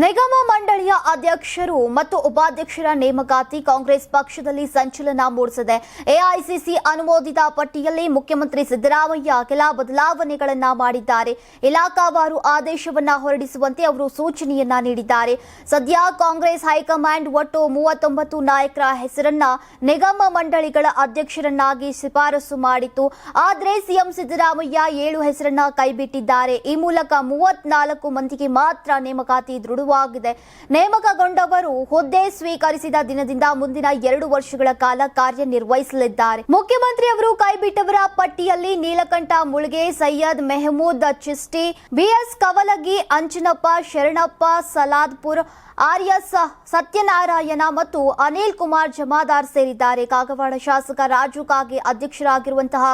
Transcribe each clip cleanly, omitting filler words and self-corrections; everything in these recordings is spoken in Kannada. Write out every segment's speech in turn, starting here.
ನಿಗಮ ಮಂಡಳಿಯ ಅಧ್ಯಕ್ಷರು ಮತ್ತು ಉಪಾಧ್ಯಕ್ಷರ ನೇಮಕಾತಿ ಕಾಂಗ್ರೆಸ್ ಪಕ್ಷದಲ್ಲಿ ಸಂಚಲನ ಮೂಡಿಸಿದೆ. ಎಐಸಿಸಿ ಅನುಮೋದಿತ ಪಟ್ಟಿಯಲ್ಲಿ ಮುಖ್ಯಮಂತ್ರಿ ಸಿದ್ದರಾಮಯ್ಯ ಕೆಲ ಬದಲಾವಣೆಗಳನ್ನ ಮಾಡಿದ್ದಾರೆ. ಇಲಾಖಾವಾರು ಆದೇಶವನ್ನ ಹೊರಡಿಸುವಂತೆ ಅವರು ಸೂಚನೆಯನ್ನ ನೀಡಿದ್ದಾರೆ. ಸದ್ಯ ಕಾಂಗ್ರೆಸ್ ಹೈಕಮಾಂಡ್ ಒಟ್ಟು 39 ನಾಯಕರ ಹೆಸರನ್ನ ನಿಗಮ ಮಂಡಳಿಗಳ ಅಧ್ಯಕ್ಷರನ್ನಾಗಿ ಶಿಫಾರಸು ಮಾಡಿತ್ತು. ಆದರೆ ಸಿಎಂ ಸಿದ್ದರಾಮಯ್ಯ 7 ಹೆಸರನ್ನ ಕೈಬಿಟ್ಟಿದ್ದಾರೆ. ಈ ಮೂಲಕ 34 ಮಂದಿಗೆ ಮಾತ್ರ ನೇಮಕಾತಿ ದೃಢವಾಗಿದೆ. ನೇಮಕಗೊಂಡವರು ಹುದ್ದೆ ಸ್ವೀಕರಿಸಿದ ದಿನದಿಂದ ಮುಂದಿನ 2 ವರ್ಷಗಳ ಕಾಲ ಕಾರ್ಯನಿರ್ವಹಿಸಲಿದ್ದಾರೆ. ಮುಖ್ಯಮಂತ್ರಿ ಅವರು ಕೈಬಿಟ್ಟವರ ಪಟ್ಟಿಯಲ್ಲಿ ನೀಲಕಂಠ ಮುಳ್ಗೆ, ಸೈಯದ್ ಮೆಹಮೂದ್ ಚಿಸ್ತಿ, ಬಿಎಸ್ ಕವಲಗಿ, ಅಂಜನಪ್ಪ, ಶರಣಪ್ಪ ಸಲಾದ್ಪುರ್, ಆರ್ಎಸ್ ಸತ್ಯನಾರಾಯಣ ಮತ್ತು ಅನಿಲ್ ಕುಮಾರ್ ಜಮಾದಾರ್ ಸೇರಿದ್ದಾರೆ. ಕಾಗವಾಡ ಶಾಸಕ ರಾಜು ಕಾಗೆ ಅಧ್ಯಕ್ಷರಾಗಿರುವಂತಹ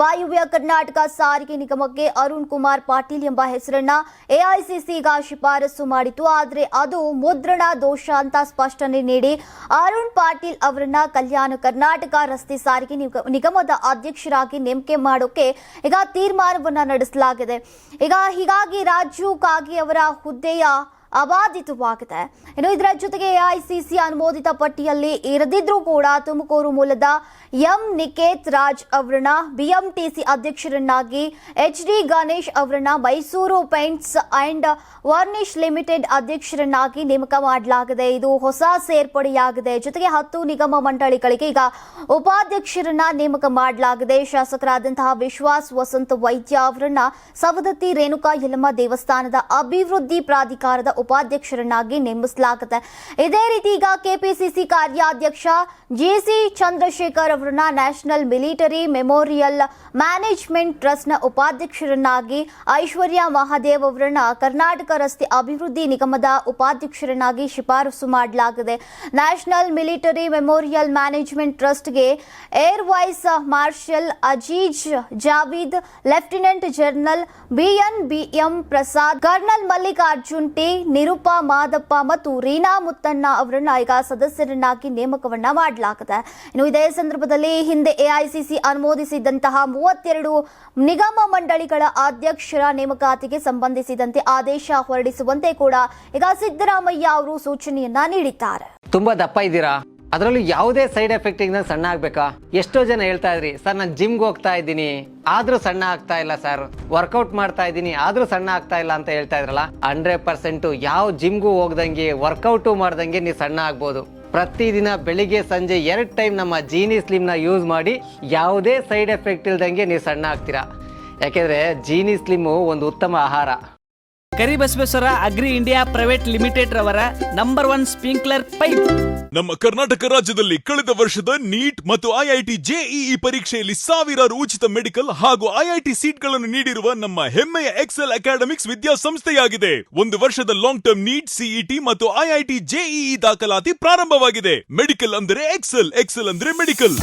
ವಾಯುವ್ಯ ಕರ್ನಾಟಕ ಸಾರಿಗೆ ನಿಗಮಕ್ಕೆ ಅರುಣ್ ಕುಮಾರ್ ಪಾಟೀಲ್ ಎಂಬ ಹೆಸರನ್ನ ಎಐಸಿಸಿ ಈಗ ಶಿಫಾರಸು ಮಾಡಿತು. ಆದರೆ ಅದು ಮುದ್ರಣ ದೋಷ ಅಂತ ಸ್ಪಷ್ಟನೆ ನೀಡಿ ಅರುಣ್ ಪಾಟೀಲ್ ಅವರನ್ನ ಕಲ್ಯಾಣ ಕರ್ನಾಟಕ ರಸ್ತೆ ಸಾರಿಗೆ ನಿಗಮದ ಅಧ್ಯಕ್ಷರಾಗಿ ನೇಮಕ ಮಾಡೋಕೆ ಈಗ ತೀರ್ಮಾನವನ್ನ ನಡೆಸಲಾಗಿದೆ. ಹೀಗಾಗಿ ರಾಜು ಕಾಗೆ ಅವರ ಹುದ್ದೆಯ ಅಬಾಧಿತವಾಗಿದೆ. ಇನ್ನು ಇದರ ಜೊತೆಗೆ ಎಐಸಿಸಿ ಅನುಮೋದಿತ ಪಟ್ಟಿಯಲ್ಲಿ ಇರದಿದ್ರೂ ಕೂಡ ತುಮಕೂರು ಮೂಲದ ಎಂ ನಿಕೇತ್ ರಾಜ್ ಅವರನ್ನ ಬಿಎಂಟಿಸಿ ಅಧ್ಯಕ್ಷರನ್ನಾಗಿ, ಎಚ್ಡಿ ಗಣೇಶ್ ಅವರನ್ನ Mysuru paints and varnish limited ಅಧ್ಯಕ್ಷರನ್ನಾಗಿ ನೇಮಕ ಮಾಡಲಾಗಿದೆ. ಇದು ಹೊಸ ಸೇರ್ಪಡೆಯಾಗಿದೆ. ಜೊತೆಗೆ 10 ನಿಗಮ ಮಂಡಳಿಗಳಿಗೆ ಈಗ ಉಪಾಧ್ಯಕ್ಷರನ್ನ ನೇಮಕ ಮಾಡಲಾಗಿದೆ. ಶಾಸಕರಾದಂತಹ ವಿಶ್ವಾಸ್ ವಸಂತ ವೈದ್ಯ ಅವರನ್ನ ಸವದತ್ತಿ ರೇಣುಕಾ ಯಲ್ಲಮ್ಮ ದೇವಸ್ಥಾನದ ಅಭಿವೃದ್ಧಿ ಪ್ರಾಧಿಕಾರದ ಉಪಾಧ್ಯಕ್ಷರನ್ನಾಗಿ ನೇಮಿಸಲಾಗಿದೆ. ಇದೇ ರೀತಿ ಈಗ ಕೆಪಿಸಿಸಿ ಕಾರ್ಯಾಧ್ಯಕ್ಷ ಜಿಸಿ ಚಂದ್ರಶೇಖರ್ ಅವರನ್ನ ನ್ಯಾಷನಲ್ ಮಿಲಿಟರಿ ಮೆಮೋರಿಯಲ್ ಮ್ಯಾನೇಜ್ಮೆಂಟ್ ಟ್ರಸ್ಟ್ನ ಉಪಾಧ್ಯಕ್ಷರನ್ನಾಗಿ, ಐಶ್ವರ್ಯ ಮಹಾದೇವ್ ಅವರನ್ನ ಕರ್ನಾಟಕ ರಸ್ತೆ ಅಭಿವೃದ್ಧಿ ನಿಗಮದ ಉಪಾಧ್ಯಕ್ಷರನ್ನಾಗಿ ಶಿಫಾರಸು ಮಾಡಲಾಗಿದೆ. ನ್ಯಾಷನಲ್ ಮಿಲಿಟರಿ ಮೆಮೋರಿಯಲ್ ಮ್ಯಾನೇಜ್ಮೆಂಟ್ ಟ್ರಸ್ಟ್ಗೆ air vice marshal Aziz Javed, lieutenant general BM Prasad, colonel Mallikarjun T, Nirupa Madappa ಮತ್ತು ರೀನಾ ಮುತ್ತಣ್ಣ ಅವರನ್ನ ಈಗ ಸದಸ್ಯರನ್ನಾಗಿ ನೇಮಕವನ್ನ ಮಾಡಲಾಗಿದೆ. ಇನ್ನು ಇದೇ ಸಂದರ್ಭದಲ್ಲಿ ಹಿಂದೆ ಎಐಸಿಸಿ ಅನುಮೋದಿಸಿದಂತಹ 32 ನಿಗಮ ಮಂಡಳಿಗಳ ಅಧ್ಯಕ್ಷರ ನೇಮಕಾತಿಗೆ ಸಂಬಂಧಿಸಿದಂತೆ ಆದೇಶ ಹೊರಡಿಸುವಂತೆ ಕೂಡ ಈಗ ಸಿದ್ದರಾಮಯ್ಯ ಅವರು ಸೂಚನೆಯನ್ನ ನೀಡಿದ್ದಾರೆ. ತುಂಬಾ ದಪ್ಪ ಇದ್ದೀರಾ, ಅದರಲ್ಲೂ ಯಾವುದೇ ಸೈಡ್ ಎಫೆಕ್ಟ್ ಇಂದ ಸಣ್ಣ ಆಗ್ಬೇಕಾ? ಎಷ್ಟೋ ಜನ ಹೇಳ್ತಾ ಇದ್ರಿ, ಸರ್ ನಾನು ಜಿಮ್ಗೆ ಹೋಗ್ತಾ ಇದ್ದೀನಿ ಆದ್ರೂ ಸಣ್ಣ ಆಗ್ತಾ ಇಲ್ಲ, ಸರ್ ವರ್ಕೌಟ್ ಮಾಡ್ತಾ ಇದ್ದೀನಿ ಆದ್ರೂ ಸಣ್ಣ ಆಗ್ತಾ ಇಲ್ಲ ಅಂತ ಹೇಳ್ತಾ ಇದ್ರಲ್ಲ. 100% ಯಾವ ಜಿಮ್ಗೂ ಹೋಗ್ದಂಗೆ ವರ್ಕೌಟು ಮಾಡ್ದಂಗೆ ನೀವು ಸಣ್ಣ ಆಗ್ಬೋದು. ಪ್ರತಿದಿನ ಬೆಳಿಗ್ಗೆ ಸಂಜೆ 2 ಟೈಮ್ ನಮ್ಮ ಜೀನಿ ಸ್ಲಿಮ್ ನ ಯೂಸ್ ಮಾಡಿ ಯಾವುದೇ ಸೈಡ್ ಎಫೆಕ್ಟ್ ಇಲ್ದಂಗೆ ನೀವು ಸಣ್ಣ ಆಗ್ತೀರಾ. ಯಾಕೆಂದ್ರೆ ಜೀನಿ ಸ್ಲಿಮ್ ಒಂದು ಉತ್ತಮ ಆಹಾರ. Karibasaveshwara agri India private limited ರವರ ನಂಬರ್ 1 ಸ್ಪ್ರಿಂಕ್ಲರ್ ಪೈಪ್. ನಮ್ಮ ಕರ್ನಾಟಕ ರಾಜ್ಯದಲ್ಲಿ ಕಳೆದ ವರ್ಷದ ನೀಟ್ ಮತ್ತು ಐಐಟಿ ಜೆಇಇ ಪರೀಕ್ಷೆಯಲ್ಲಿ ಸಾವಿರಾರು ಉಚಿತ ಮೆಡಿಕಲ್ ಹಾಗೂ ಐಐಟಿ ಸೀಟ್ಗಳನ್ನು ನೀಡಿರುವ ನಮ್ಮ ಹೆಮ್ಮೆಯ ಎಕ್ಸೆಲ್ ಅಕಾಡೆಮಿಕ್ಸ್ ವಿದ್ಯಾಸಂಸ್ಥೆಯಾಗಿದೆ. 1 ವರ್ಷದ ಲಾಂಗ್ ಟರ್ಮ್ ನೀಟ್, ಸಿಇಟಿ ಮತ್ತು ಐಐಟಿ ಜೆಇಇ ದಾಖಲಾತಿ ಪ್ರಾರಂಭವಾಗಿದೆ. ಮೆಡಿಕಲ್ ಅಂದರೆ ಎಕ್ಸೆಲ್, ಎಕ್ಸೆಲ್ ಅಂದರೆ ಮೆಡಿಕಲ್.